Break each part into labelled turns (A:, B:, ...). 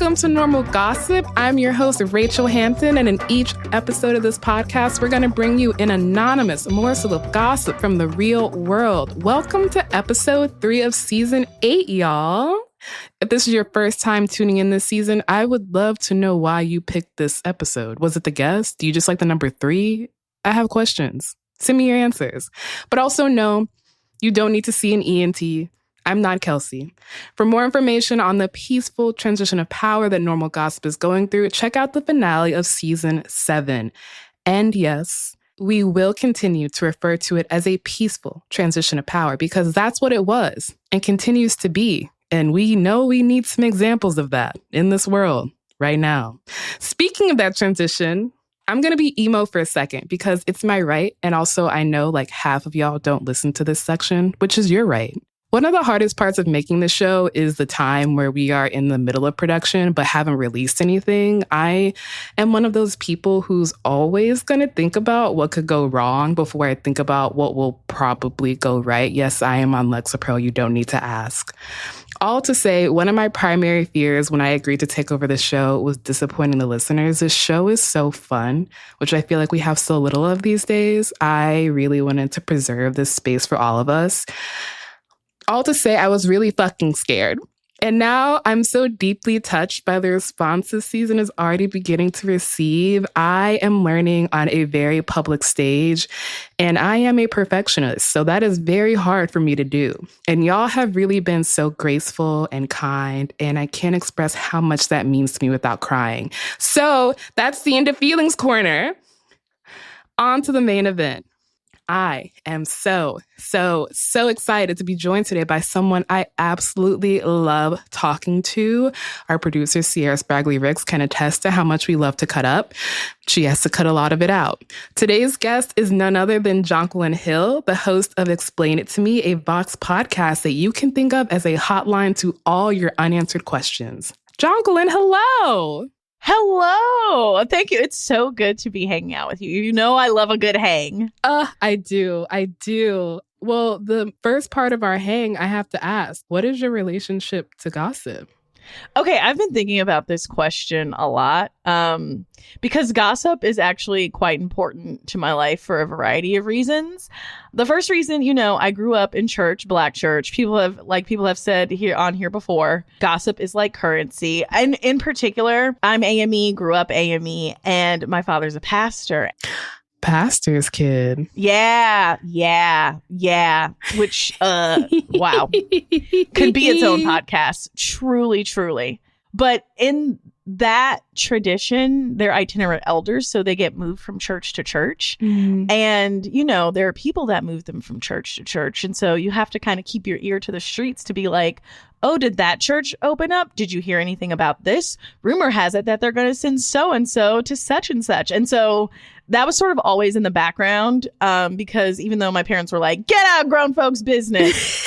A: Welcome to Normal Gossip. I'm your host, Rachel Hampton, and in each episode of this podcast, we're going to bring you an anonymous morsel of gossip from the real world. Welcome to episode 3 of season 8, y'all. If this is your first time tuning in this season, I would love to know why you picked this episode. Was it the guest? Do you just like the number 3? I have questions. Send me your answers. But also know you don't need to see an ENT. I'm not Kelsey. For more information on the peaceful transition of power that Normal Gossip is going through, check out the finale of season 7. And yes, we will continue to refer to it as a peaceful transition of power because that's what it was and continues to be. And we know we need some examples of that in this world right now. Speaking of that transition, I'm going to be emo for a second because it's my right. And also I know like half of y'all don't listen to this section, which is your right. One of the hardest parts of making the show is the time where we are in the middle of production but haven't released anything. I am one of those people who's always going to think about what could go wrong before I think about what will probably go right. Yes, I am on Lexapro. You don't need to ask. All to say, one of my primary fears when I agreed to take over the show was disappointing the listeners. This show is so fun, which I feel like we have so little of these days. I really wanted to preserve this space for all of us. All to say, I was really fucking scared. And now I'm so deeply touched by the response this season is already beginning to receive. I am learning on a very public stage, and I am a perfectionist. So that is very hard for me to do. And y'all have really been so graceful and kind, and I can't express how much that means to me without crying. So that's the end of Feelings Corner. On to the main event. I am so excited to be joined today by someone I absolutely love talking to. Our producer, Sierra Spragley-Ricks, can attest to how much we love to cut up. She has to cut a lot of it out. Today's guest is none other than Jonquilyn Hill, the host of Explain It to Me, a Vox podcast that you can think of as a hotline to all your unanswered questions. Jonquilyn, hello!
B: Hello. Thank you. It's so good to be hanging out with you. You know I love a good hang.
A: I do. Well, the first part of our hang, I have to ask, what is your relationship to gossip?
B: Okay, I've been thinking about this question a lot because gossip is actually quite important to my life for a variety of reasons. The first reason, I grew up in church, Black church. People have said here before, gossip is like currency. And in particular, I'm AME, grew up AME, and my father's a pastor.
A: Pastor's kid.
B: Yeah. Which, wow. Could be its own podcast. Truly. But in that tradition, they're itinerant elders, so they get moved from church to church. Mm. And, there are people that move them from church to church. And so you have to kind of keep your ear to the streets to be like, oh, did that church open up? Did you hear anything about this? Rumor has it that they're going to send so-and-so to such and such. And so that was sort of always in the background because even though my parents were like, get out of grown folks' business.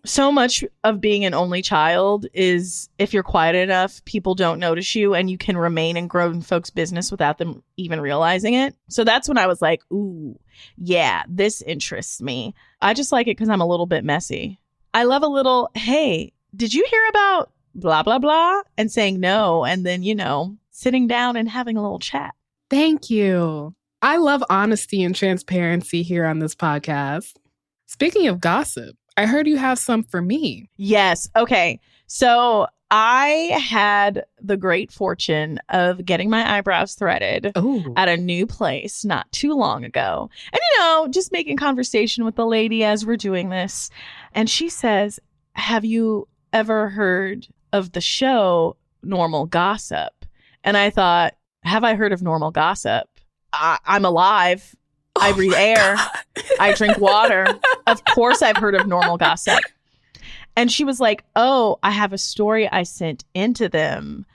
B: So much of being an only child is if you're quiet enough, people don't notice you and you can remain in grown folks' business without them even realizing it. So that's when I was like, ooh, yeah, this interests me. I just like it because I'm a little bit messy. I love a little, hey, did you hear about blah, blah, blah? And saying no. And then, sitting down and having a little chat.
A: Thank you. I love honesty and transparency here on this podcast. Speaking of gossip, I heard you have some for me.
B: Yes. Okay. So I had the great fortune of getting my eyebrows threaded at a new place not too long ago. And, just making conversation with the lady as we're doing this. And she says, have you ever heard of the show Normal Gossip? And I thought, have I heard of Normal Gossip? I'm alive. I breathe air. I drink water. Of course I've heard of Normal Gossip. And she was like, oh, I have a story I sent into them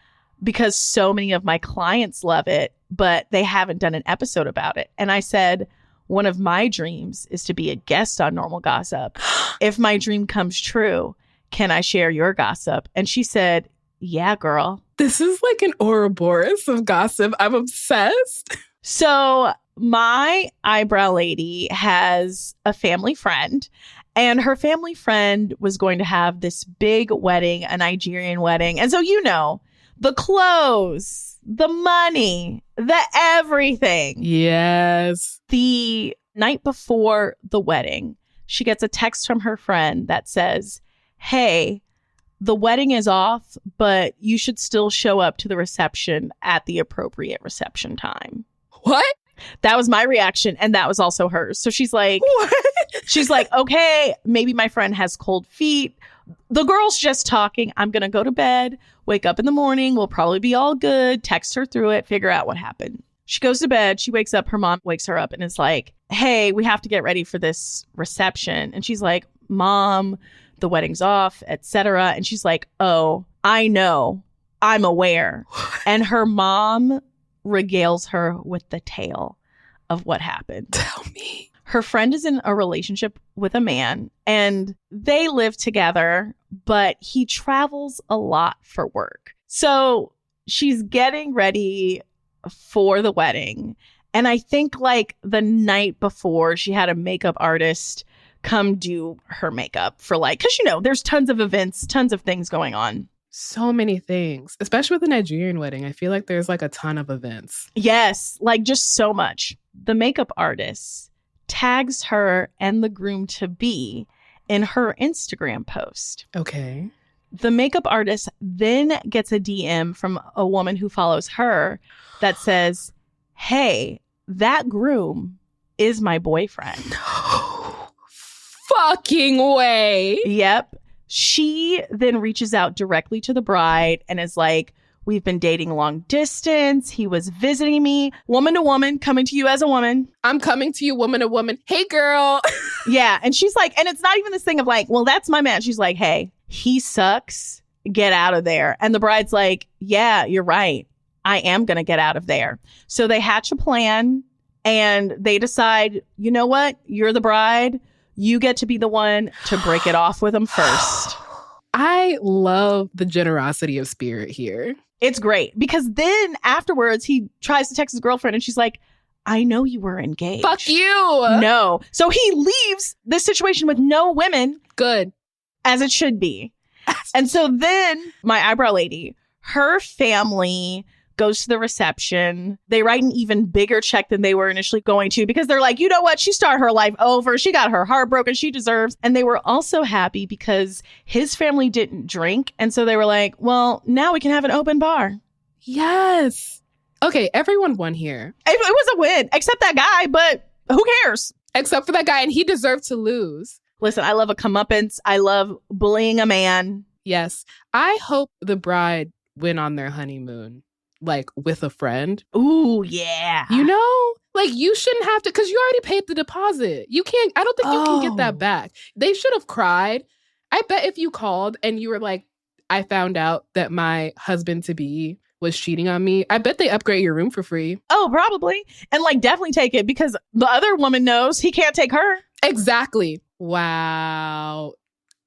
B: because so many of my clients love it, but they haven't done an episode about it. And I said, one of my dreams is to be a guest on Normal Gossip. If my dream comes true, can I share your gossip? And she said, yeah, girl.
A: This is like an Ouroboros of gossip. I'm obsessed.
B: So my eyebrow lady has a family friend, and her family friend was going to have this big wedding, a Nigerian wedding. And so, The clothes, the money, the everything.
A: Yes.
B: The night before the wedding, she gets a text from her friend that says, hey, the wedding is off, but you should still show up to the reception at the appropriate reception time.
A: What?
B: That was my reaction. And that was also hers. So she's like,
A: What?
B: She's like, okay, maybe my friend has cold feet. The girl's just talking. I'm going to go to bed, wake up in the morning. We'll probably be all good. Text her through it, figure out what happened. She goes to bed. She wakes up. Her mom wakes her up and is like, hey, we have to get ready for this reception. And she's like, Mom, the wedding's off, etc. And she's like, oh, I know. I'm aware. And her mom regales her with the tale of what happened.
A: Tell me.
B: Her friend is in a relationship with a man and they live together, but he travels a lot for work. So she's getting ready for the wedding. And I think like the night before, she had a makeup artist come do her makeup for like, because, you know, there's tons of events, tons of things going on.
A: So many things, especially with the Nigerian wedding. I feel like there's like a ton of events.
B: Yes, like just so much. The makeup artist tags her and the groom-to-be in her Instagram post.
A: Okay.
B: The makeup artist then gets a DM from a woman who follows her that says, hey, that groom is my boyfriend.
A: No fucking way.
B: Yep. She then reaches out directly to the bride and is like, we've been dating long distance. He was visiting me, woman to woman, coming to you as a woman.
A: I'm coming to you, woman to woman. Hey, girl.
B: Yeah. And she's like, and it's not even this thing of like, well, that's my man. She's like, hey, he sucks. Get out of there. And the bride's like, yeah, you're right. I am going to get out of there. So they hatch a plan and they decide, you know what? You're the bride. You get to be the one to break it off with him first.
A: I love the generosity of spirit here.
B: It's great because then afterwards he tries to text his girlfriend and she's like, I know you were engaged.
A: Fuck you.
B: No. So he leaves this situation with no women.
A: Good.
B: As it should be. And so then my eyebrow lady, her family goes to the reception. They write an even bigger check than they were initially going to because they're like, you know what? She started her life over. She got her heart broken. She deserves. And they were also happy because his family didn't drink. And so they were like, well, now we can have an open bar.
A: Yes. Okay, everyone won here.
B: It was a win, except that guy, but who cares?
A: Except for that guy, and he deserved to lose.
B: Listen, I love a comeuppance. I love bullying a man.
A: Yes. I hope the bride went on their honeymoon, like, with a friend.
B: Ooh, yeah.
A: You know? Like, you shouldn't have to, because you already paid the deposit. You can't, I don't think you can get that back. They should have cried. I bet if you called and you were like, I found out that my husband-to-be was cheating on me, I bet they upgrade your room for free.
B: Oh, probably. And, like, definitely take it because the other woman knows he can't take her.
A: Exactly. Wow.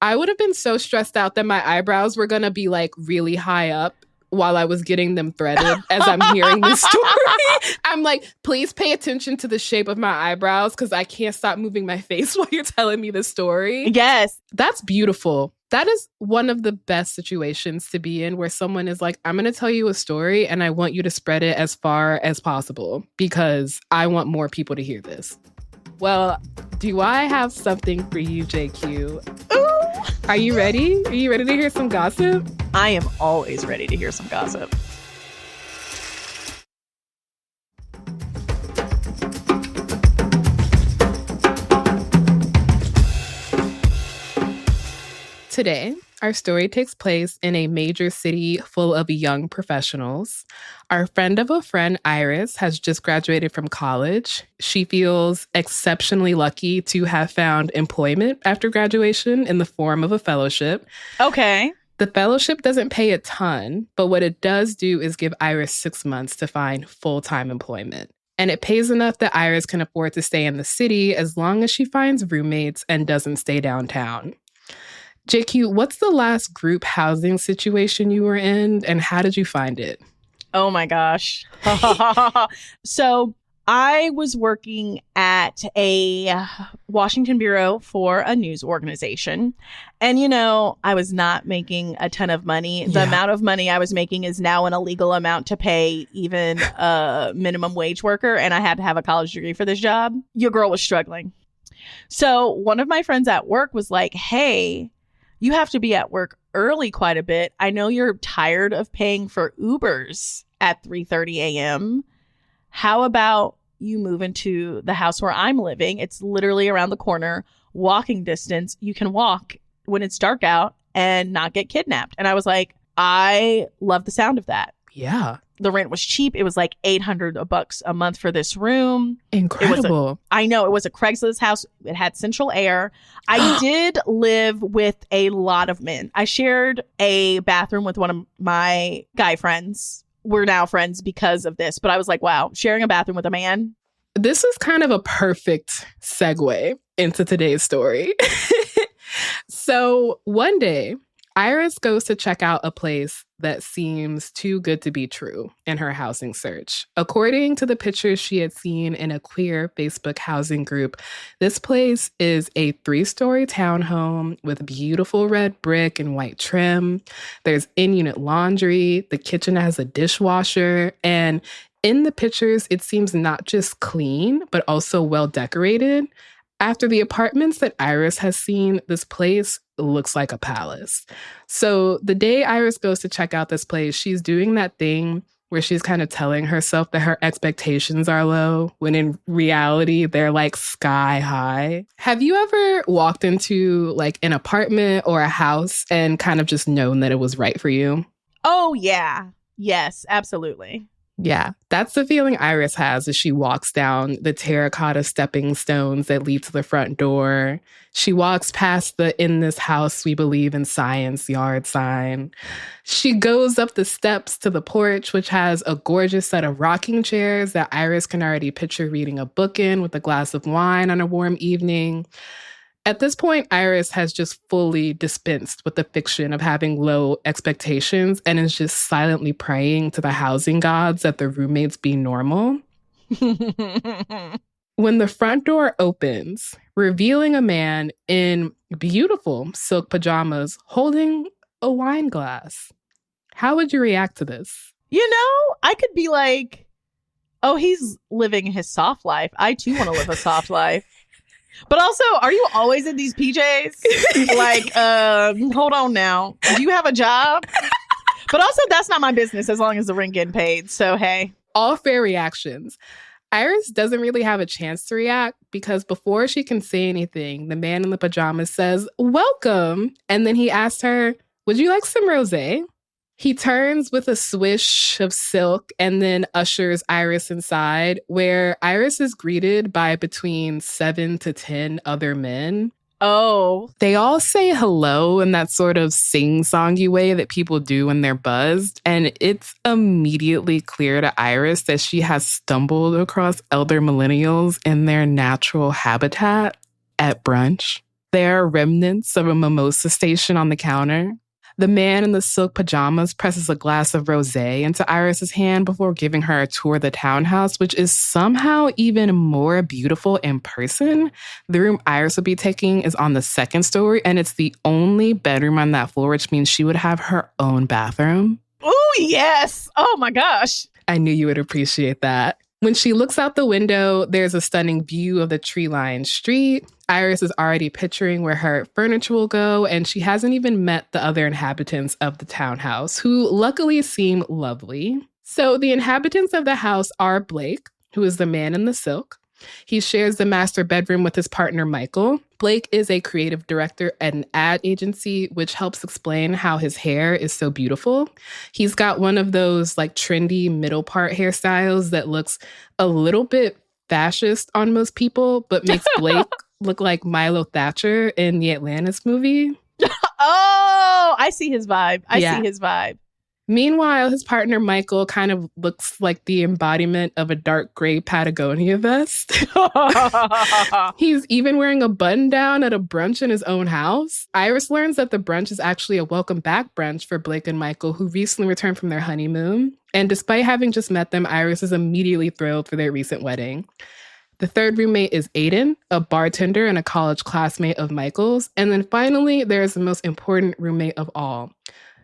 A: I would have been so stressed out that my eyebrows were going to be, like, really high up while I was getting them threaded as I'm hearing this story. I'm like, please pay attention to the shape of my eyebrows because I can't stop moving my face while you're telling me the story.
B: Yes.
A: That's beautiful. That is one of the best situations to be in where someone is like, I'm going to tell you a story and I want you to spread it as far as possible because I want more people to hear this. Well, do I have something for you, JQ?
B: Ooh.
A: Are you ready? Are you ready to hear some gossip?
B: I am always ready to hear some gossip.
A: Today, our story takes place in a major city full of young professionals. Our friend of a friend, Iris, has just graduated from college. She feels exceptionally lucky to have found employment after graduation in the form of a fellowship.
B: Okay.
A: The fellowship doesn't pay a ton, but what it does do is give Iris 6 months to find full-time employment. And it pays enough that Iris can afford to stay in the city as long as she finds roommates and doesn't stay downtown. JQ, what's the last group housing situation you were in and how did you find it?
B: Oh my gosh. So I was working at a Washington bureau for a news organization. And, I was not making a ton of money. The amount of money I was making is now an illegal amount to pay even a minimum wage worker. And I had to have a college degree for this job. Your girl was struggling. So one of my friends at work was like, hey, you have to be at work early quite a bit. I know you're tired of paying for Ubers at 3:30 a.m. How about you move into the house where I'm living? It's literally around the corner, walking distance. You can walk when it's dark out and not get kidnapped. And I was like, I love the sound of that.
A: Yeah.
B: The rent was cheap. It was like $800 a month for this room.
A: Incredible.
B: I know. It was a Craigslist house. It had central air. I did live with a lot of men. I shared a bathroom with one of my guy friends. We're now friends because of this. But I was like, wow, sharing a bathroom with a man.
A: This is kind of a perfect segue into today's story. So one day, Iris goes to check out a place that seems too good to be true in her housing search. According to the pictures she had seen in a queer Facebook housing group, this place is a 3-story townhome with beautiful red brick and white trim. There's in-unit laundry. The kitchen has a dishwasher. And in the pictures, it seems not just clean, but also well decorated. After the apartments that Iris has seen, this place looks like a palace. So the day Iris goes to check out this place, she's doing that thing where she's kind of telling herself that her expectations are low, when in reality, they're like sky high. Have you ever walked into like an apartment or a house and kind of just known that it was right for you?
B: Oh, yeah. Yes, absolutely.
A: Yeah, that's the feeling Iris has as she walks down the terracotta stepping stones that lead to the front door. She walks past the "In this house we believe in science" yard sign. She goes up the steps to the porch, which has a gorgeous set of rocking chairs that Iris can already picture reading a book in with a glass of wine on a warm evening. At this point, Iris has just fully dispensed with the fiction of having low expectations and is just silently praying to the housing gods that the roommates be normal. When the front door opens, revealing a man in beautiful silk pajamas holding a wine glass. How would you react to this?
B: I could be like, oh, he's living his soft life. I too want to live a soft life. But also, are you always in these PJs? Like, hold on now. Do you have a job? But also, that's not my business as long as the rent getting paid. So, hey.
A: All fair reactions. Iris doesn't really have a chance to react because before she can say anything, the man in the pajamas says, "Welcome." And then he asks her, "Would you like some rosé?" He turns with a swish of silk and then ushers Iris inside, where Iris is greeted by between 7 to 10 other men.
B: Oh.
A: They all say hello in that sort of sing-songy way that people do when they're buzzed. And it's immediately clear to Iris that she has stumbled across elder millennials in their natural habitat at brunch. There are remnants of a mimosa station on the counter. The man in the silk pajamas presses a glass of rosé into Iris's hand before giving her a tour of the townhouse, which is somehow even more beautiful in person. The room Iris will be taking is on the 2nd story, and it's the only bedroom on that floor, which means she would have her own bathroom.
B: Oh, yes. Oh, my gosh.
A: I knew you would appreciate that. When she looks out the window, there's a stunning view of the tree-lined street. Iris is already picturing where her furniture will go, and she hasn't even met the other inhabitants of the townhouse, who luckily seem lovely. So the inhabitants of the house are Blake, who is the man in the silk. He shares the master bedroom with his partner, Michael. Blake is a creative director at an ad agency, which helps explain how his hair is so beautiful. He's got one of those like trendy middle part hairstyles that looks a little bit fascist on most people, but makes Blake look like Milo Thatcher in the Atlantis movie.
B: Oh, I see his vibe. I see his vibe.
A: Meanwhile, his partner Michael kind of looks like the embodiment of a dark gray Patagonia vest. He's even wearing a button down at a brunch in his own house. Iris learns that the brunch is actually a welcome back brunch for Blake and Michael, who recently returned from their honeymoon. And despite having just met them, Iris is immediately thrilled for their recent wedding. The third roommate is Aiden, a bartender and a college classmate of Michael's. And then finally, there's the most important roommate of all,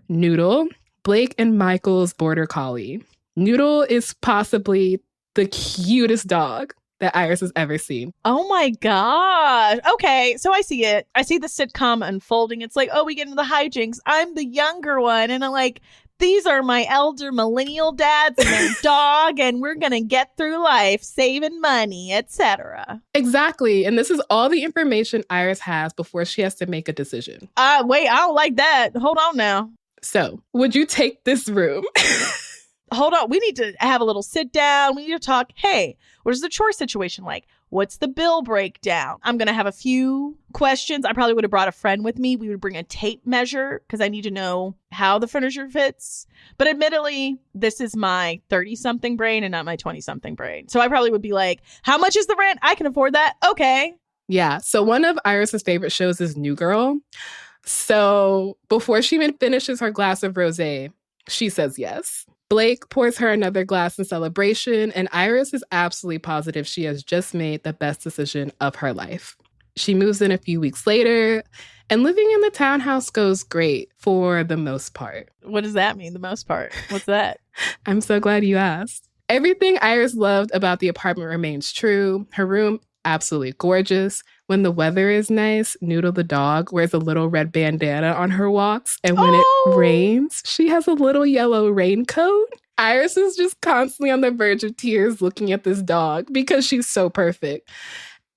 A: Noodle, Blake and Michael's border collie. Noodle is possibly the cutest dog that Iris has ever seen.
B: Oh my gosh. Okay, so I see it. I see the sitcom unfolding. It's like, oh, we get into the hijinks. I'm the younger one. And I'm like, these are my elder millennial dads and their dog, and we're going to get through life saving money, etc.
A: Exactly. And this is all the information Iris has before she has to make a decision.
B: Wait, I don't like that. Hold on now.
A: So, would you take this room?
B: Hold on. We need to have a little sit down. We need to talk. Hey, what is the chore situation like? What's the bill breakdown? I'm going to have a few questions. I probably would have brought a friend with me. We would bring a tape measure because I need to know how the furniture fits. But admittedly, this is my 30-something brain and not my 20-something brain. So I probably would be like, how much is the rent? I can afford that. Okay.
A: Yeah. So one of Iris's favorite shows is New Girl. So before she even finishes her glass of rosé, she says yes. Blake pours her another glass in celebration, and Iris is absolutely positive she has just made the best decision of her life. She moves in a few weeks later, and living in the townhouse goes great for the most part.
B: What does that mean, the most part? What's that?
A: I'm so glad you asked. Everything Iris loved about the apartment remains true. Her room, absolutely gorgeous. When the weather is nice, Noodle the dog wears a little red bandana on her walks. And when it rains, she has a little yellow raincoat. Iris is just constantly on the verge of tears looking at this dog because she's so perfect.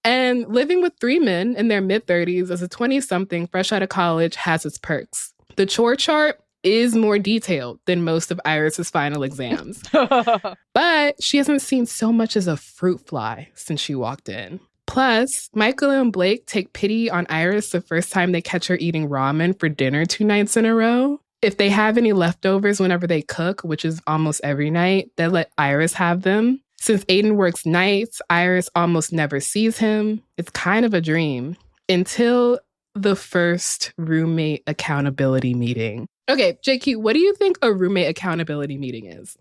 A: And living with 3 men in their mid-30s as a 20-something fresh out of college has its perks. The chore chart is more detailed than most of Iris's final exams. But she hasn't seen so much as a fruit fly since she walked in. Plus, Michael and Blake take pity on Iris the first time they catch her eating ramen for dinner 2 nights in a row. If they have any leftovers whenever they cook, which is almost every night, they let Iris have them. Since Aiden works nights, Iris almost never sees him. It's kind of a dream until the first roommate accountability meeting. Okay, JQ, what do you think a roommate accountability meeting is?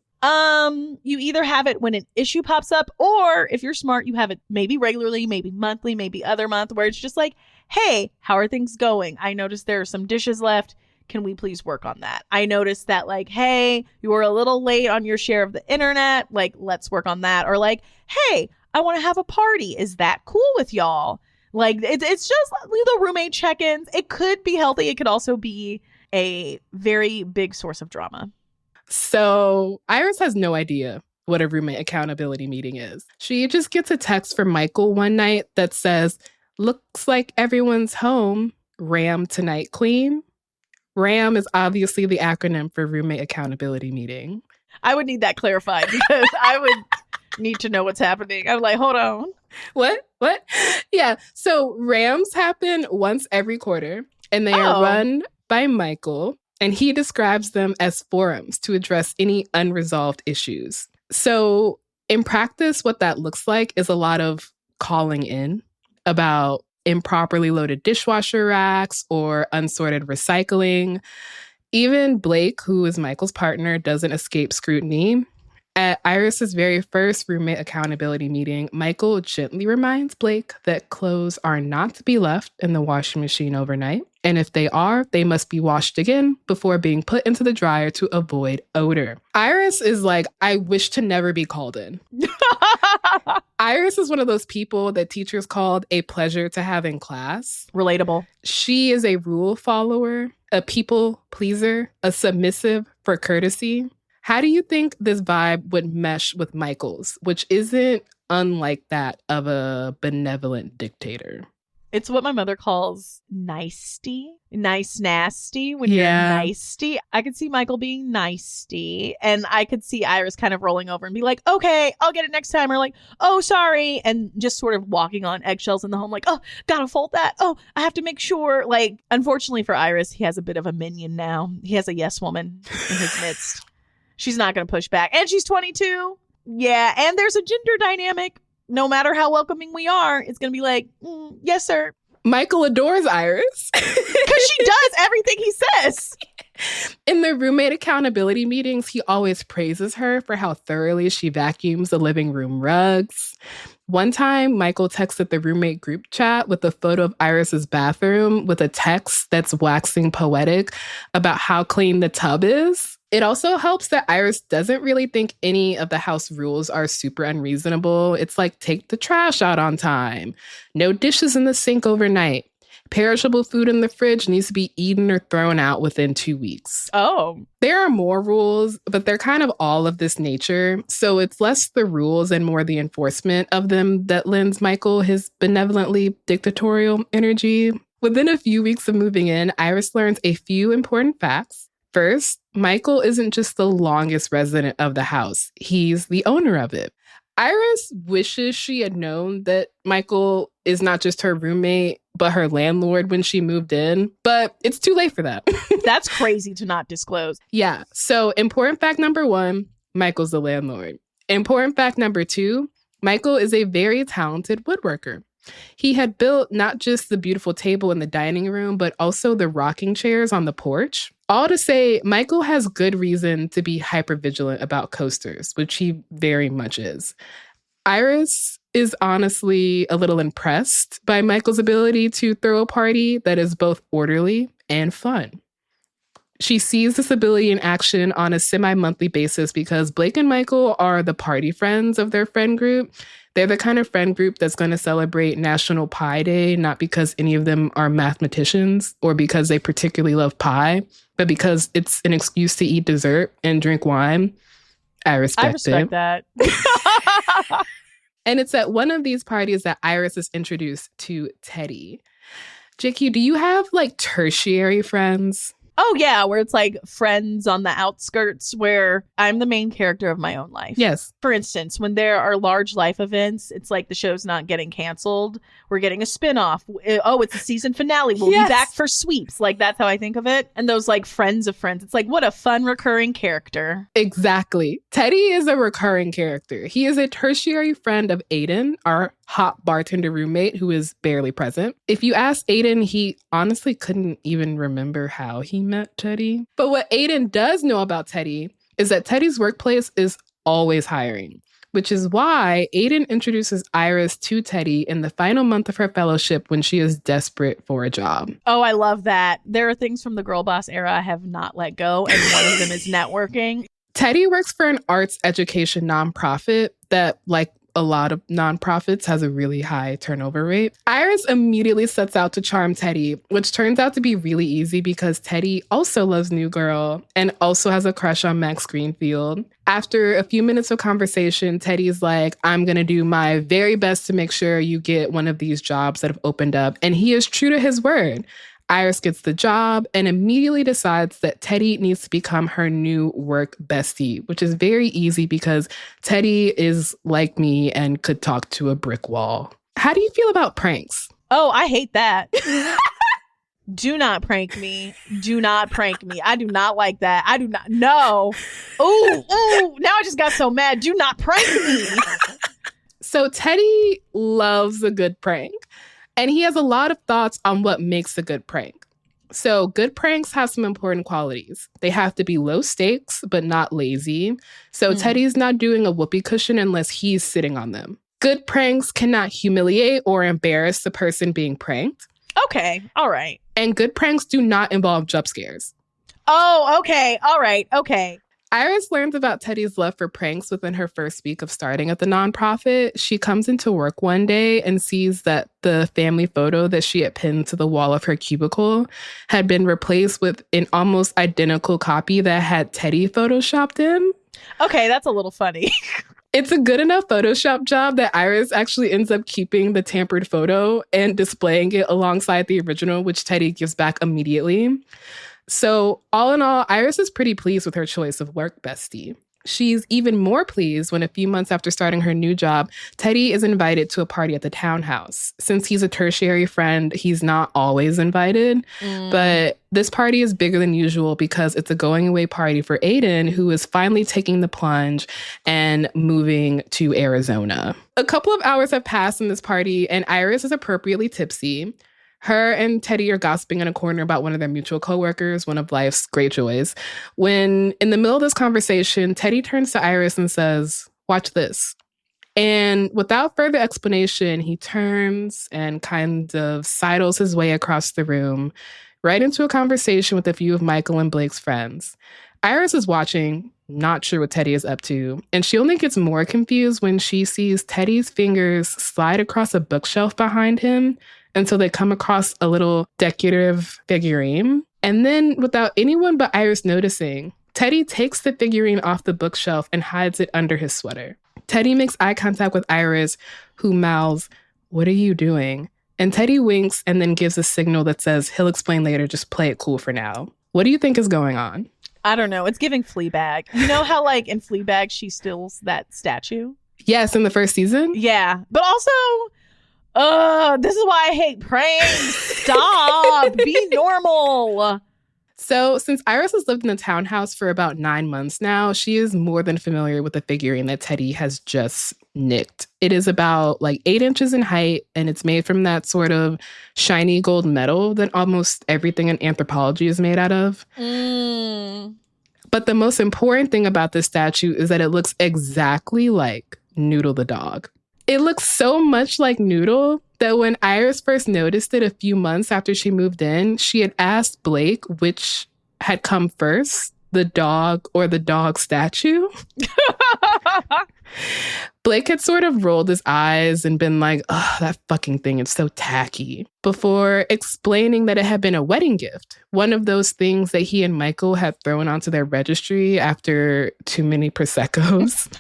B: You either have it when an issue pops up, or if you're smart, you have it maybe regularly, maybe monthly, maybe other month, where it's just like, hey, how are things going? I noticed there are some dishes left. Can we please work on that? I noticed that, like, hey, you were a little late on your share of the internet. Like, let's work on that. Or like, hey, I want to have a party. Is that cool with y'all? Like, it's just the roommate check-ins. It could be healthy. It could also be a very big source of drama.
A: So Iris has no idea what a roommate accountability meeting is. She just gets a text from Michael one night that says, looks like everyone's home. RAM tonight, queen. RAM is obviously the acronym for roommate accountability meeting.
B: I would need that clarified because I would need to know what's happening. I'm like, hold on.
A: What? Yeah. So RAMs happen once every quarter, and they are run by Michael. And he describes them as forums to address any unresolved issues. So in practice, what that looks like is a lot of calling in about improperly loaded dishwasher racks or unsorted recycling. Even Blake, who is Michael's partner, doesn't escape scrutiny. At Iris's very first roommate accountability meeting, Michael gently reminds Blake that clothes are not to be left in the washing machine overnight. And if they are, they must be washed again before being put into the dryer to avoid odor. Iris is like, I wish to never be called in. Iris is one of those people that teachers called a pleasure to have in class.
B: Relatable.
A: She is a rule follower, a people pleaser, a submissive for courtesy. How do you think this vibe would mesh with Michael's, which isn't unlike that of a benevolent dictator?
B: It's what my mother calls nicety. Nice nasty when you're nicety. I could see Michael being nicety, and I could see Iris kind of rolling over and be like, okay, I'll get it next time, or like, oh, sorry, and just sort of walking on eggshells in the home like, oh, gotta fold that. Oh, I have to make sure. Like, unfortunately for Iris, he has a bit of a minion now. He has a yes woman in his midst. She's not going to push back. And she's 22. Yeah, and there's a gender dynamic. No matter how welcoming we are, it's going to be like, yes, sir.
A: Michael adores Iris.
B: Because she does everything he says.
A: In the roommate accountability meetings, he always praises her for how thoroughly she vacuums the living room rugs. One time, Michael texted the roommate group chat with a photo of Iris's bathroom with a text that's waxing poetic about how clean the tub is. It also helps that Iris doesn't really think any of the house rules are super unreasonable. It's like, take the trash out on time. No dishes in the sink overnight. Perishable food in the fridge needs to be eaten or thrown out within 2 weeks.
B: Oh.
A: There are more rules, but they're kind of all of this nature. So it's less the rules and more the enforcement of them that lends Michael his benevolently dictatorial energy. Within a few weeks of moving in, Iris learns a few important facts. First, Michael isn't just the longest resident of the house. He's the owner of it. Iris wishes she had known that Michael is not just her roommate, but her landlord when she moved in. But it's too late for that.
B: That's crazy to not disclose.
A: Yeah. So important fact number 1, Michael's the landlord. Important fact number 2, Michael is a very talented woodworker. He had built not just the beautiful table in the dining room, but also the rocking chairs on the porch. All to say, Michael has good reason to be hypervigilant about coasters, which he very much is. Iris is honestly a little impressed by Michael's ability to throw a party that is both orderly and fun. She sees this ability in action on a semi-monthly basis because Blake and Michael are the party friends of their friend group. They're the kind of friend group that's going to celebrate National Pie Day, not because any of them are mathematicians or because they particularly love pie, but because it's an excuse to eat dessert and drink wine. I respect
B: that.
A: And it's at one of these parties that Iris is introduced to Teddy. JQ, do you have like tertiary friends?
B: Oh, yeah, where it's like friends on the outskirts where I'm the main character of my own life.
A: Yes.
B: For instance, when there are large life events, it's like the show's not getting canceled. We're getting a spinoff. Oh, it's the season finale. We'll be back for sweeps. Like, that's how I think of it. And those like friends of friends. It's like, what a fun recurring character.
A: Exactly. Teddy is a recurring character. He is a tertiary friend of Aiden, our hot bartender roommate who is barely present. If you ask Aiden, he honestly couldn't even remember how he met Teddy. But what Aiden does know about Teddy is that Teddy's workplace is always hiring, which is why Aiden introduces Iris to Teddy in the final month of her fellowship when she is desperate for a job.
B: Oh, I love that. There are things from the girl boss era I have not let go, and one of them is networking.
A: Teddy works for an arts education nonprofit that, like a lot of nonprofits, has a really high turnover rate. Iris immediately sets out to charm Teddy, which turns out to be really easy because Teddy also loves New Girl and also has a crush on Max Greenfield. After a few minutes of conversation, Teddy's like, I'm going to do my very best to make sure you get one of these jobs that have opened up. And he is true to his word. Iris gets the job and immediately decides that Teddy needs to become her new work bestie, which is very easy because Teddy is like me and could talk to a brick wall. How do you feel about pranks?
B: Oh, I hate that. Do not prank me. Do not prank me. I do not like that. I do not. No. Ooh, now I just got so mad. Do not prank me.
A: So Teddy loves a good prank. And he has a lot of thoughts on what makes a good prank. So good pranks have some important qualities. They have to be low stakes, but not lazy. So Teddy's not doing a whoopee cushion unless he's sitting on them. Good pranks cannot humiliate or embarrass the person being pranked.
B: Okay. All right.
A: And good pranks do not involve jump scares.
B: Oh, okay. All right. Okay.
A: Iris learns about Teddy's love for pranks within her first week of starting at the nonprofit. She comes into work one day and sees that the family photo that she had pinned to the wall of her cubicle had been replaced with an almost identical copy that had Teddy photoshopped in.
B: Okay, that's a little funny.
A: It's a good enough Photoshop job that Iris actually ends up keeping the tampered photo and displaying it alongside the original, which Teddy gives back immediately. So all in all, Iris is pretty pleased with her choice of work bestie. She's even more pleased when a few months after starting her new job, Teddy is invited to a party at the townhouse. Since he's a tertiary friend, he's not always invited. But this party is bigger than usual because it's a going away party for Aiden, who is finally taking the plunge and moving to Arizona. A couple of hours have passed in this party, and Iris is appropriately tipsy. Her and Teddy are gossiping in a corner about one of their mutual coworkers, one of life's great joys. When, in the middle of this conversation, Teddy turns to Iris and says, "Watch this." And without further explanation, he turns and kind of sidles his way across the room, right into a conversation with a few of Michael and Blake's friends. Iris is watching, not sure what Teddy is up to, and she only gets more confused when she sees Teddy's fingers slide across a bookshelf behind him until they come across a little decorative figurine. And then, without anyone but Iris noticing, Teddy takes the figurine off the bookshelf and hides it under his sweater. Teddy makes eye contact with Iris, who mouths, "What are you doing?" And Teddy winks and then gives a signal that says he'll explain later, just play it cool for now. What do you think is going on?
B: I don't know. It's giving Fleabag. You know how, like, in Fleabag, she steals that statue?
A: Yes, in the first season?
B: Yeah. But also, this is why I hate pranks. Stop. Be normal.
A: So, since Iris has lived in the townhouse for about 9 months now, she is more than familiar with the figurine that Teddy has just nicked. It is about like 8 inches in height, and it's made from that sort of shiny gold metal that almost everything in anthropology is made out of. But the most important thing about this statue is that it looks exactly like Noodle the dog. It looks so much like Noodle that when Iris first noticed it a few months after she moved in, she had asked Blake which had come first, the dog or the dog statue. Blake had sort of rolled his eyes and been like, "Oh, that fucking thing is so tacky," before explaining that it had been a wedding gift, one of those things that he and Michael had thrown onto their registry after too many Prosecco's.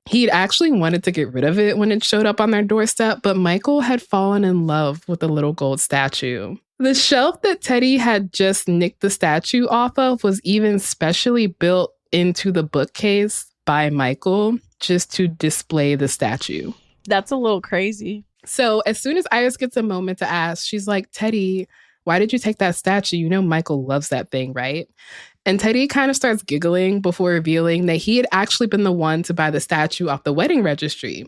A: He'd actually wanted to get rid of it when it showed up on their doorstep, but Michael had fallen in love with the little gold statue. The shelf that Teddy had just nicked the statue off of was even specially built into the bookcase by Michael just to display the statue.
B: That's a little crazy.
A: So as soon as Iris gets a moment to ask, she's like, "Teddy, why did you take that statue? You know Michael loves that thing, right?" And Teddy kind of starts giggling before revealing that he had actually been the one to buy the statue off the wedding registry,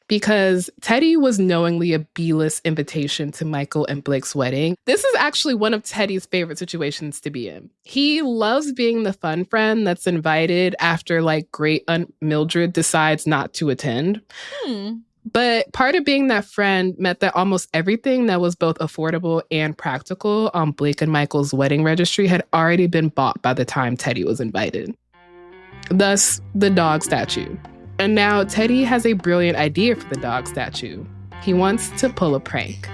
A: because Teddy was knowingly a B-list invitation to Michael and Blake's wedding. This is actually one of Teddy's favorite situations to be in. He loves being the fun friend that's invited after, like, great Aunt Mildred decides not to attend. But part of being that friend meant that almost everything that was both affordable and practical on Blake and Michael's wedding registry had already been bought by the time Teddy was invited. Thus, the dog statue. And now Teddy has a brilliant idea for the dog statue. He wants to pull a prank.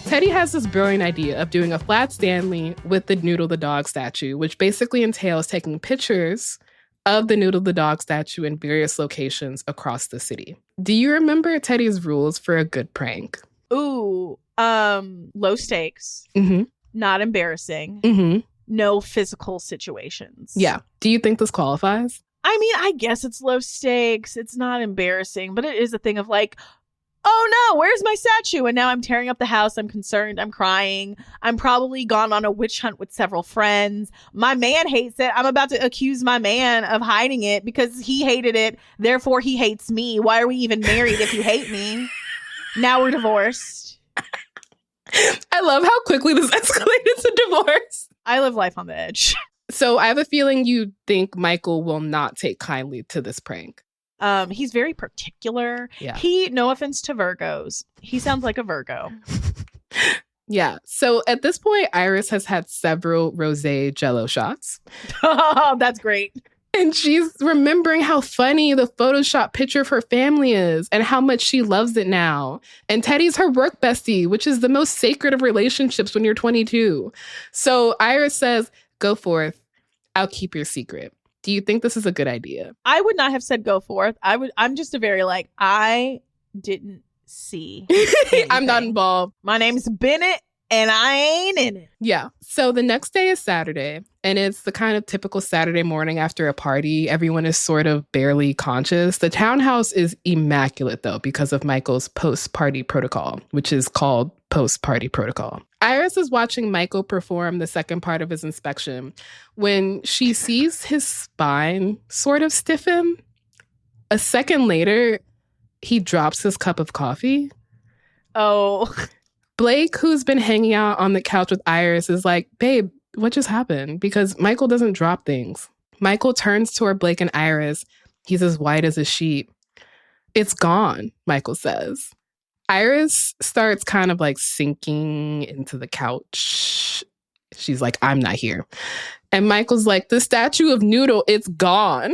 A: Teddy has this brilliant idea of doing a flat Stanley with the Noodle the dog statue, which basically entails taking pictures of the Noodle the dog statue in various locations across the city. Do you remember Teddy's rules for a good prank?
B: Ooh, low stakes, not embarrassing, no physical situations.
A: Yeah. Do you think this qualifies?
B: I mean, I guess it's low stakes. It's not embarrassing, but it is a thing of like, oh no, where's my statue? And now I'm tearing up the house. I'm concerned. I'm crying. I'm probably gone on a witch hunt with several friends. My man hates it. I'm about to accuse my man of hiding it because he hated it. Therefore, he hates me. Why are we even married if you hate me? Now we're divorced.
A: I love how quickly this escalated to divorce.
B: I live life on the edge.
A: So I have a feeling you think Michael will not take kindly to this prank.
B: He's very particular.
A: Yeah.
B: No offense to Virgos, he sounds like a Virgo.
A: Yeah. So at this point, Iris has had several rosé Jello shots.
B: Oh, that's great.
A: And she's remembering how funny the Photoshop picture of her family is and how much she loves it now. And Teddy's her work bestie, which is the most sacred of relationships when you're 22. So Iris says, go forth. I'll keep your secret. Do you think this is a good idea?
B: I would not have said go forth. I'm just a very I didn't see.
A: I'm not involved.
B: My name's Bennett and I ain't in it.
A: Yeah. So the next day is Saturday, and it's the kind of typical Saturday morning after a party. Everyone is sort of barely conscious. The townhouse is immaculate, though, because of Michael's post-party protocol, which is called post-party protocol. Iris is watching Michael perform the second part of his inspection when she sees his spine sort of stiffen. A second later, he drops his cup of coffee.
B: Oh.
A: Blake, who's been hanging out on the couch with Iris, is like, babe, what just happened? Because Michael doesn't drop things. Michael turns toward Blake and Iris. He's as white as a sheet. It's gone, Michael says. Iris starts kind of sinking into the couch. She's like, I'm not here. And Michael's like, the statue of Noodle, it's gone.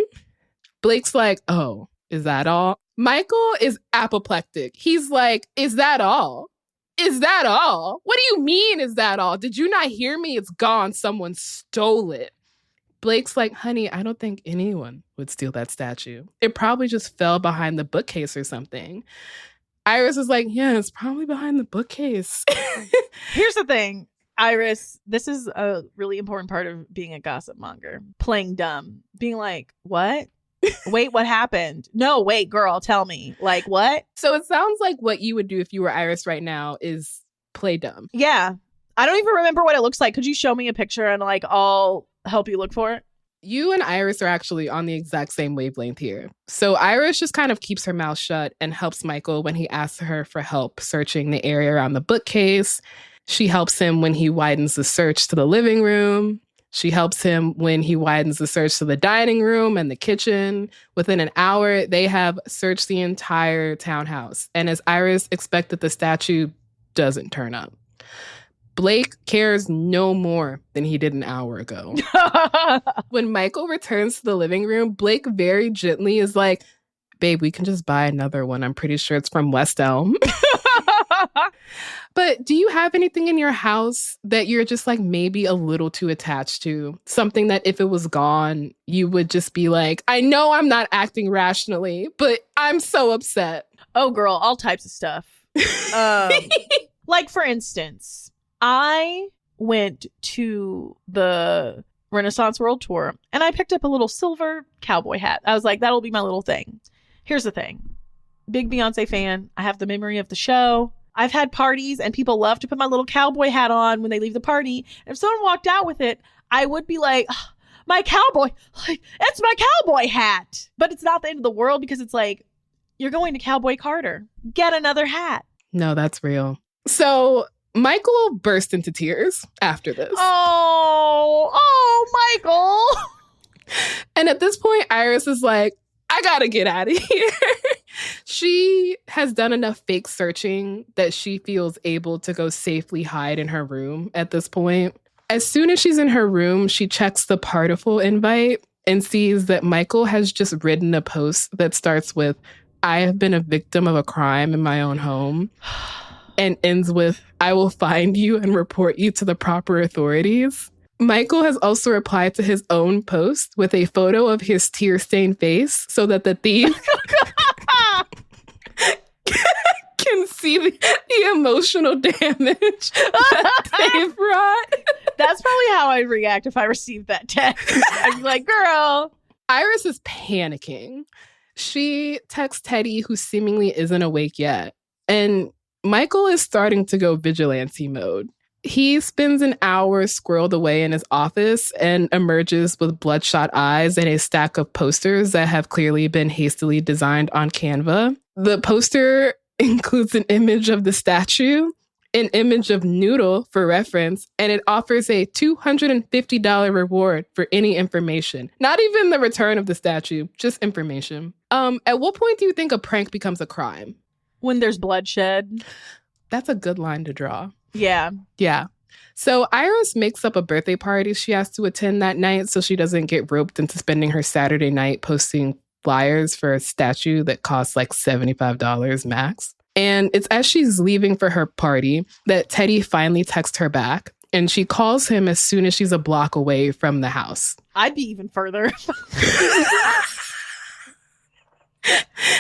A: Blake's like, oh, is that all? Michael is apoplectic. He's like, is that all? Is that all? What do you mean, is that all? Did you not hear me? It's gone. Someone stole it. Blake's like, honey, I don't think anyone would steal that statue. It probably just fell behind the bookcase or something. Iris is like, yeah, it's probably behind the bookcase.
B: Here's the thing, Iris, this is a really important part of being a gossip monger. Playing dumb. Being like, what? Wait, what happened? No, wait, girl, tell me. What?
A: So it sounds like what you would do if you were Iris right now is play dumb.
B: Yeah. I don't even remember what it looks like. Could you show me a picture and I'll help you look for it?
A: You and Iris are actually on the exact same wavelength here. So Iris just kind of keeps her mouth shut and helps Michael when he asks her for help searching the area around the bookcase. She helps him when he widens the search to the living room. She helps him when he widens the search to the dining room and the kitchen. Within an hour, they have searched the entire townhouse. And as Iris expected, the statue doesn't turn up. Blake cares no more than he did an hour ago. When Michael returns to the living room, Blake very gently is like, babe, we can just buy another one. I'm pretty sure it's from West Elm. But do you have anything in your house that you're just maybe a little too attached to? Something that if it was gone, you would just be like, I know I'm not acting rationally, but I'm so upset.
B: Oh, girl, all types of stuff. For instance, I went to the Renaissance World Tour and I picked up a little silver cowboy hat. I was like, that'll be my little thing. Here's the thing. Big Beyonce fan. I have the memory of the show. I've had parties and people love to put my little cowboy hat on when they leave the party. And if someone walked out with it, I would be like, oh, my cowboy, it's my cowboy hat. But it's not the end of the world because it's you're going to Cowboy Carter. Get another hat.
A: No, that's real. So Michael burst into tears after this.
B: Oh, Michael.
A: And at this point, Iris is like, I gotta get out of here. She has done enough fake searching that she feels able to go safely hide in her room at this point. As soon as she's in her room, she checks the Partiful invite and sees that Michael has just written a post that starts with, I have been a victim of a crime in my own home, and ends with, I will find you and report you to the proper authorities. Michael has also replied to his own post with a photo of his tear-stained face so that the thief can see the emotional damage that they've wrought.
B: That's probably how I'd react if I received that text. I'd be like, girl.
A: Iris is panicking. She texts Teddy, who seemingly isn't awake yet. And Michael is starting to go vigilante mode. He spends an hour squirreled away in his office and emerges with bloodshot eyes and a stack of posters that have clearly been hastily designed on Canva. The poster includes an image of the statue, an image of Noodle for reference, and it offers a $250 reward for any information. Not even the return of the statue, just information. At what point do you think a prank becomes a crime?
B: When there's bloodshed.
A: That's a good line to draw.
B: Yeah.
A: Yeah. So Iris makes up a birthday party she has to attend that night so she doesn't get roped into spending her Saturday night posting flyers for a statue that costs like $75 max. And it's as she's leaving for her party that Teddy finally texts her back, and she calls him as soon as she's a block away from the house.
B: I'd be even further.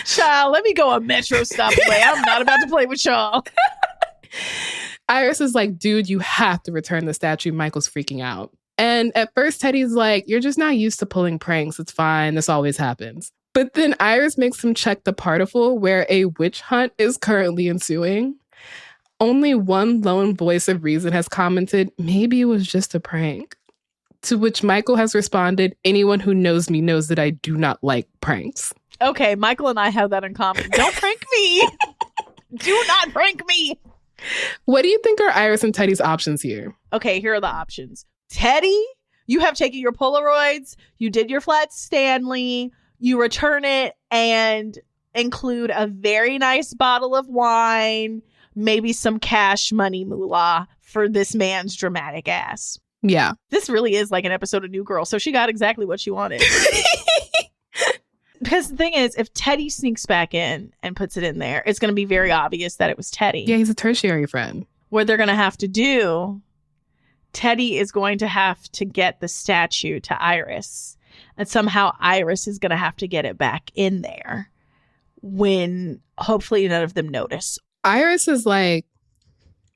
B: Child, let me go a metro stop away. I'm not about to play with y'all.
A: Iris is like, dude, you have to return the statue. Michael's freaking out. And at first, Teddy's like, you're just not used to pulling pranks. It's fine. This always happens. But then Iris makes him check the particle where a witch hunt is currently ensuing. Only one lone voice of reason has commented, maybe it was just a prank. To which Michael has responded, anyone who knows me knows that I do not like pranks.
B: Okay, Michael and I have that in common. Don't prank me. Do not prank me.
A: What do you think are Iris and Teddy's options here?
B: Okay, here are the options. Teddy, you have taken your Polaroids, you did your flat Stanley, you return it and include a very nice bottle of wine, maybe some cash money moolah for this man's dramatic ass.
A: Yeah.
B: This really is like an episode of New Girl, so she got exactly what she wanted. Because the thing is, if Teddy sneaks back in and puts it in there, it's going to be very obvious that it was Teddy.
A: Yeah, he's a tertiary friend.
B: What they're going to have to do, Teddy is going to have to get the statue to Iris. And somehow Iris is going to have to get it back in there when hopefully none of them notice.
A: Iris is like,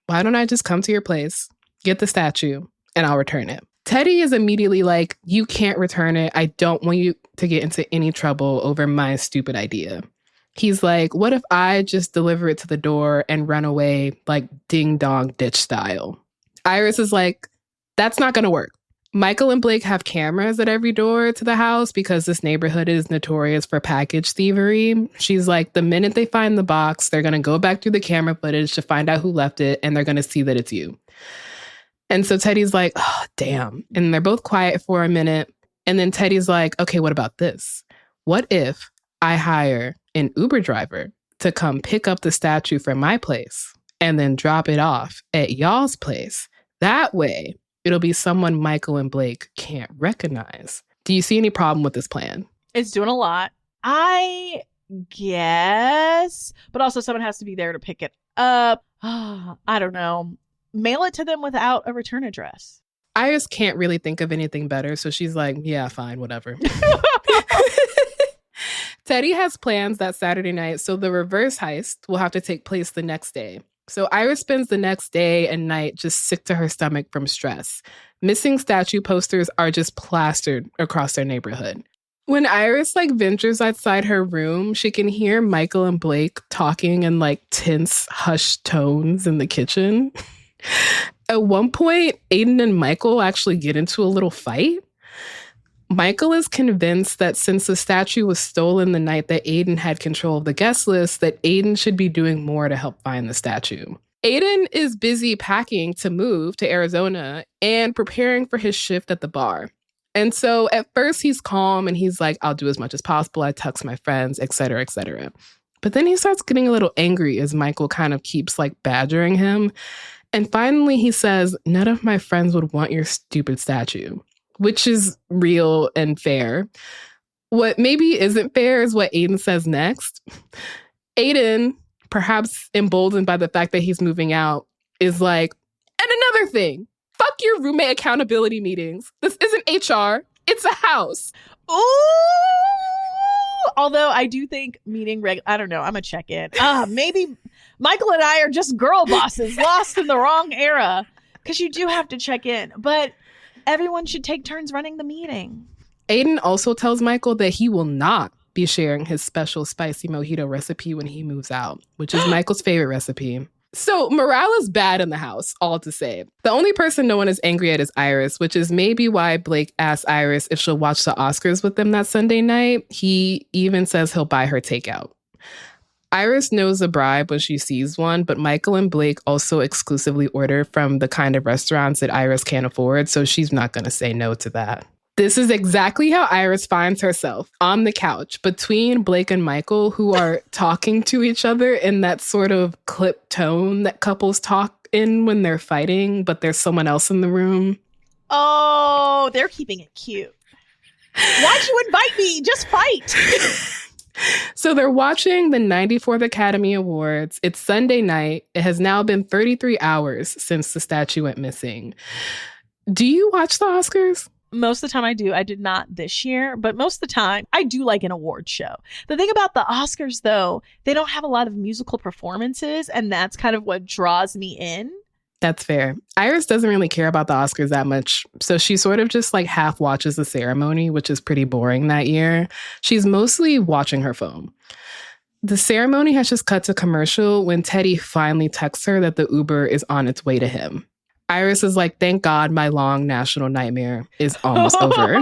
A: why don't I just come to your place, get the statue, and I'll return it. Teddy is immediately like, you can't return it. I don't want you to get into any trouble over my stupid idea. He's like, what if I just deliver it to the door and run away like ding dong ditch style? Iris is like, that's not going to work. Michael and Blake have cameras at every door to the house because this neighborhood is notorious for package thievery. She's like, the minute they find the box, they're going to go back through the camera footage to find out who left it, and they're going to see that it's you. And so Teddy's like, oh, damn. And they're both quiet for a minute. And then Teddy's like, okay, what about this? What if I hire an Uber driver to come pick up the statue from my place and then drop it off at y'all's place? That way, it'll be someone Michael and Blake can't recognize. Do you see any problem with this plan?
B: It's doing a lot. I guess. But also someone has to be there to pick it up. I don't know. Mail it to them without a return address.
A: Iris can't really think of anything better, so she's like, yeah, fine, whatever. Teddy has plans that Saturday night, so the reverse heist will have to take place the next day. So Iris spends the next day and night just sick to her stomach from stress. Missing statue posters are just plastered across their neighborhood. When Iris ventures outside her room, she can hear Michael and Blake talking in tense, hushed tones in the kitchen. At one point, Aiden and Michael actually get into a little fight. Michael is convinced that since the statue was stolen the night that Aiden had control of the guest list, that Aiden should be doing more to help find the statue. Aiden is busy packing to move to Arizona and preparing for his shift at the bar. And so at first he's calm and he's like, I'll do as much as possible. I text my friends, et cetera, et cetera. But then he starts getting a little angry as Michael kind of keeps badgering him. And finally he says, none of my friends would want your stupid statue, which is real and fair. What maybe isn't fair is what Aiden says next. Aiden, perhaps emboldened by the fact that he's moving out, is like, and another thing, fuck your roommate accountability meetings. This isn't HR, it's a house.
B: Ooh! Although I do think I don't know, I'm a check-in. Maybe Michael and I are just girl bosses lost in the wrong era. Because you do have to check in. But everyone should take turns running the meeting.
A: Aiden also tells Michael that he will not be sharing his special spicy mojito recipe when he moves out, which is Michael's favorite recipe. So morale is bad in the house, all to say. The only person no one is angry at is Iris, which is maybe why Blake asked Iris if she'll watch the Oscars with them that Sunday night. He even says he'll buy her takeout. Iris knows a bribe when she sees one, but Michael and Blake also exclusively order from the kind of restaurants that Iris can't afford, so she's not going to say no to that. This is exactly how Iris finds herself on the couch between Blake and Michael, who are talking to each other in that sort of clipped tone that couples talk in when they're fighting, but there's someone else in the room.
B: Oh, they're keeping it cute. Why'd you invite me? Just fight.
A: So they're watching the 94th Academy Awards. It's Sunday night. It has now been 33 hours since the statue went missing. Do you watch the Oscars?
B: Most of the time I do. I did not this year, but most of the time I do like an award show. The thing about the Oscars, though, they don't have a lot of musical performances, and that's kind of what draws me in.
A: That's fair. Iris doesn't really care about the Oscars that much, so she sort of just like half watches the ceremony, which is pretty boring that year. She's mostly watching her phone. The ceremony has just cut to commercial when Teddy finally texts her that the Uber is on its way to him. Iris is like, thank God my long national nightmare is almost over.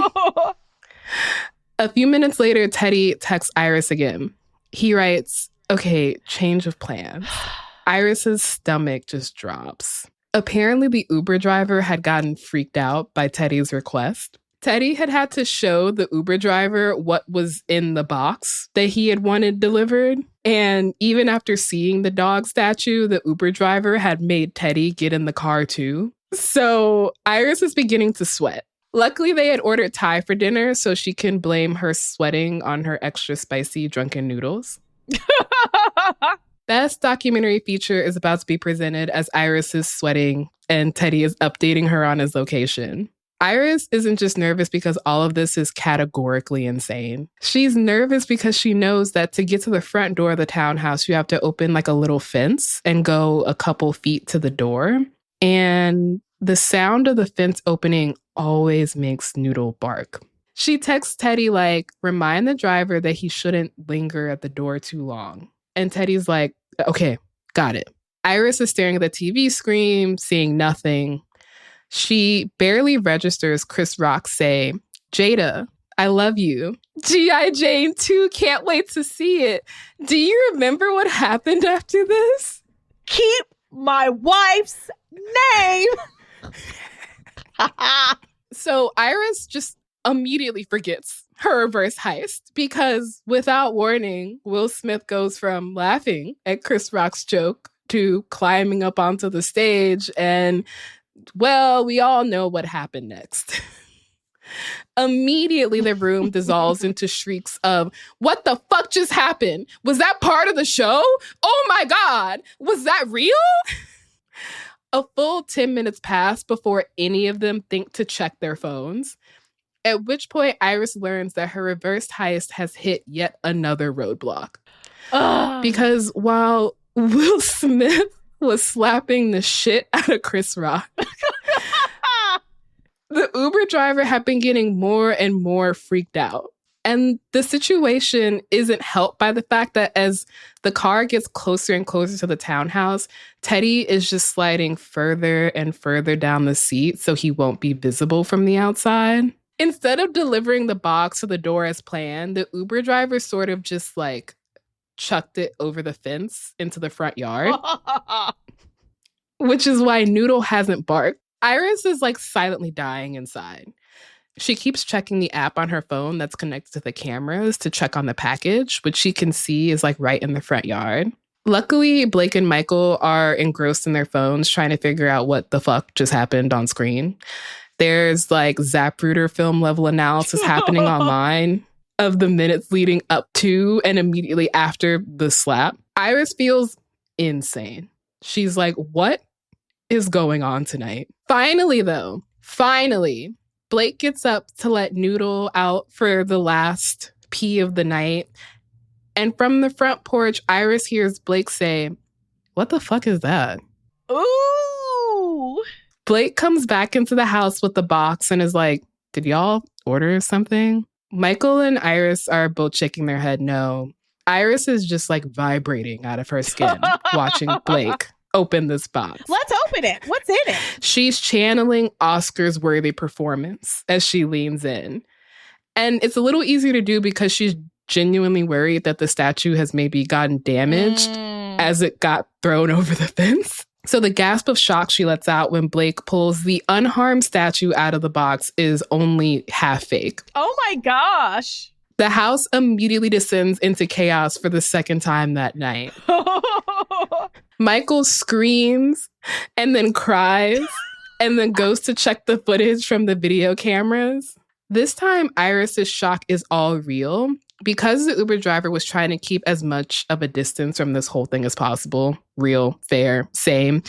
A: A few minutes later, Teddy texts Iris again. He writes, okay, change of plans. Iris's stomach just drops. Apparently, the Uber driver had gotten freaked out by Teddy's request. Teddy had to show the Uber driver what was in the box that he had wanted delivered. And even after seeing the dog statue, the Uber driver had made Teddy get in the car too. So Iris is beginning to sweat. Luckily, they had ordered Thai for dinner, so she can blame her sweating on her extra spicy drunken noodles. Best documentary feature is about to be presented as Iris is sweating and Teddy is updating her on his location. Iris isn't just nervous because all of this is categorically insane. She's nervous because she knows that to get to the front door of the townhouse, you have to open like a little fence and go a couple feet to the door. And the sound of the fence opening always makes Noodle bark. She texts Teddy like, remind the driver that he shouldn't linger at the door too long. And Teddy's like, okay, got it. Iris is staring at the TV screen, seeing nothing. She barely registers Chris Rock say, Jada, I love you. G.I. Jane 2, can't wait to see it. Do you remember what happened after this?
B: Keep my wife's name.
A: So Iris just immediately forgets her reverse heist because without warning, Will Smith goes from laughing at Chris Rock's joke to climbing up onto the stage and, well, we all know what happened next. Immediately, the room dissolves into shrieks of, what the fuck just happened? Was that part of the show? Oh my God, was that real? A full 10 minutes pass before any of them think to check their phones. At which point, Iris learns that her reverse heist has hit yet another roadblock. Because while Will Smith was slapping the shit out of Chris Rock, the Uber driver had been getting more and more freaked out. And the situation isn't helped by the fact that as the car gets closer and closer to the townhouse, Teddy is just sliding further and further down the seat so he won't be visible from the outside. Instead of delivering the box to the door as planned, the Uber driver sort of just like chucked it over the fence into the front yard, which is why Noodle hasn't barked. Iris is like silently dying inside. She keeps checking the app on her phone that's connected to the cameras to check on the package, which she can see is like right in the front yard. Luckily, Blake and Michael are engrossed in their phones trying to figure out what the fuck just happened on screen. There's like Zapruder film level analysis happening online of the minutes leading up to and immediately after the slap. Iris feels insane. She's like, what is going on tonight? Finally, Blake gets up to let Noodle out for the last pee of the night. And from the front porch, Iris hears Blake say, what the fuck is that?
B: Ooh.
A: Blake comes back into the house with the box and is like, did y'all order something? Michael and Iris are both shaking their head no. Iris is just like vibrating out of her skin watching Blake open this box.
B: Let's open it. What's in it?
A: She's channeling Oscars worthy performance as she leans in. And it's a little easier to do because she's genuinely worried that the statue has maybe gotten damaged as it got thrown over the fence. So the gasp of shock she lets out when Blake pulls the unharmed statue out of the box is only half fake.
B: Oh my gosh.
A: The house immediately descends into chaos for the second time that night. Michael screams and then cries and then goes to check the footage from the video cameras. This time, Iris's shock is all real. Because the Uber driver was trying to keep as much of a distance from this whole thing as possible, real, fair, same,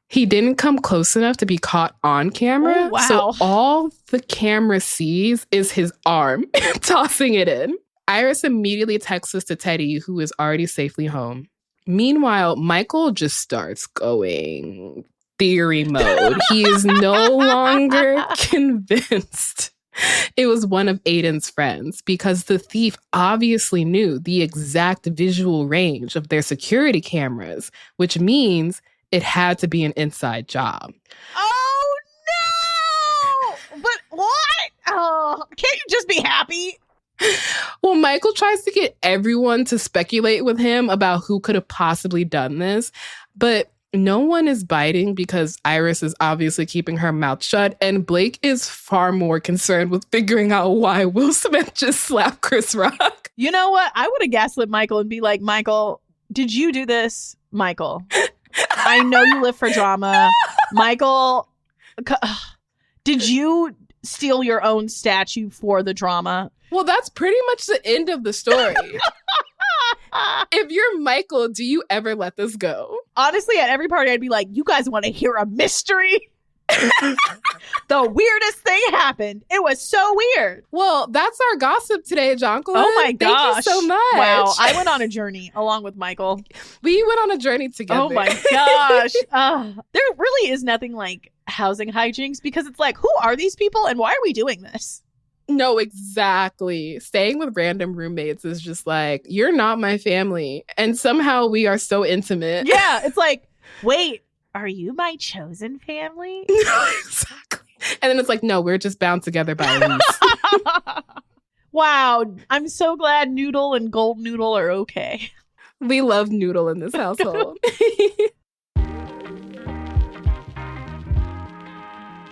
A: he didn't come close enough to be caught on camera.
B: Oh, wow.
A: So all the camera sees is his arm tossing it in. Iris immediately texts this to Teddy, who is already safely home. Meanwhile, Michael just starts going theory mode. He is no longer convinced it was one of Aiden's friends because the thief obviously knew the exact visual range of their security cameras, which means it had to be an inside job.
B: Oh, no! But what? Oh, can't you just be happy?
A: Well, Michael tries to get everyone to speculate with him about who could have possibly done this, but no one is biting because Iris is obviously keeping her mouth shut, and Blake is far more concerned with figuring out why Will Smith just slapped Chris Rock.
B: You know what? I would have gaslit Michael and be like, Michael, did you do this? Michael, I know you live for drama. Michael, did you steal your own statue for the drama?
A: Well, that's pretty much the end of the story. If you're Michael, do you ever let this go?
B: Honestly, at every party, I'd be like, you guys want to hear a mystery? The weirdest thing happened. It was so weird.
A: Well, that's our gossip today, Jonquilyn.
B: Oh my gosh.
A: Thank you so much.
B: Wow. I went on a journey along with Michael.
A: We went on a journey together.
B: Oh my gosh. There really is nothing like housing hijinks because it's like, who are these people and why are we doing this?
A: No, exactly. Staying with random roommates is just like, you're not my family. And somehow we are so intimate.
B: Yeah, it's like, wait, are you my chosen family?
A: Exactly. And then it's like, no, we're just bound together by a lease.
B: Wow. I'm so glad Noodle and Gold Noodle are okay.
A: We love Noodle in this household.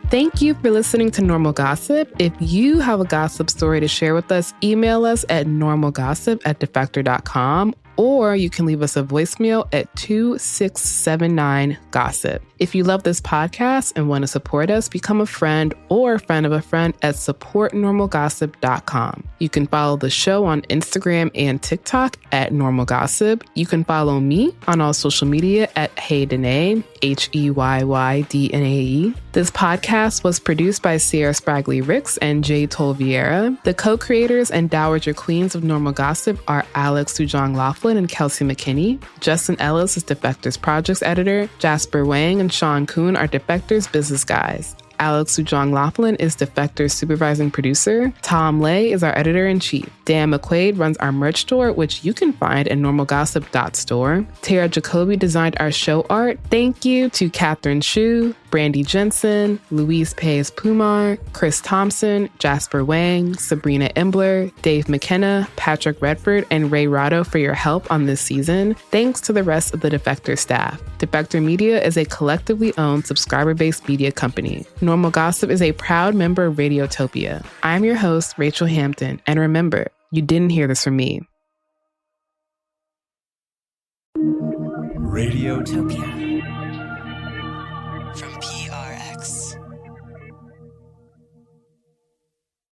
A: Thank you for listening to Normal Gossip. If you have a gossip story to share with us, email us at normalgossip@defector.com, or you can leave us a voicemail at 2679-GOSSIP. If you love this podcast and want to support us, become a friend or a friend of a friend at supportnormalgossip.com. You can follow the show on Instagram and TikTok at Normal Gossip. You can follow me on all social media at HeyDanae, HeyDnae. This podcast was produced by Sierra Spragley Ricks and Jay Tolviera. The co-creators and Dowager Queens of Normal Gossip are Alex Sujong Laughlin and Kelsey McKinney. Justin Ellis is Defector's projects editor. Jasper Wang and Sean Kuhn are Defector's business guys. Alex Sujong Laughlin is Defector's supervising producer. Tom Lay is our editor-in-chief. Dan McQuaid runs our merch store, which you can find at normalgossip.store. Tara Jacoby designed our show art. Thank you to Catherine Shu, Brandy Jensen, Louise Paez Pumar, Chris Thompson, Jasper Wang, Sabrina Embler, Dave McKenna, Patrick Redford, and Ray Rado for your help on this season. Thanks to the rest of the Defector staff. Defector Media is a collectively owned subscriber-based media company. Normal Gossip is a proud member of Radiotopia. I'm your host, Rachel Hampton, and remember, you didn't hear this from me.
C: Radiotopia. From